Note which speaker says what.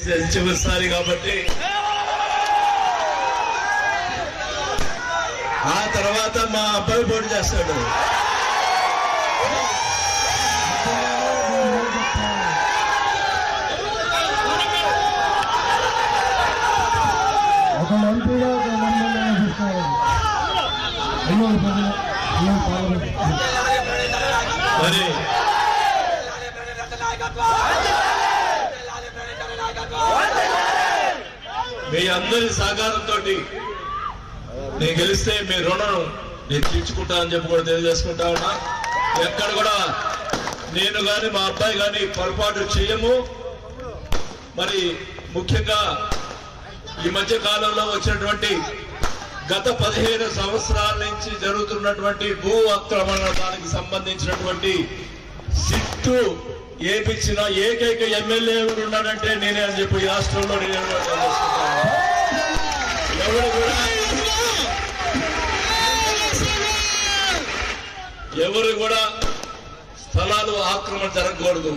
Speaker 1: చివరిసారి కాబట్టి ఆ తర్వాత మా అబ్బాయి పోటీ చేస్తాడు. మరి మీ అందరి సహకారంతో నేను గెలిస్తే మీ రుణం నేను తీర్చుకుంటా అని చెప్పి కూడా తెలియజేసుకుంటా ఉన్నా. ఎక్కడ కూడా నేను కానీ మా అబ్బాయి కానీ పొరపాటు చేయము. మరి ముఖ్యంగా ఈ మధ్య కాలంలో వచ్చినటువంటి గత 15 సంవత్సరాల నుంచి జరుగుతున్నటువంటి భూ ఆక్రమణానికి సంబంధించినటువంటి సిట్టు ఏపించిన ఏకైక ఎమ్మెల్యే ఎవరు ఉన్నాడంటే నేనే అని చెప్పి ఈ రాష్ట్రంలో నేను ఎవరు కూడా స్థలాలు ఆక్రమణ జరగకూడదు.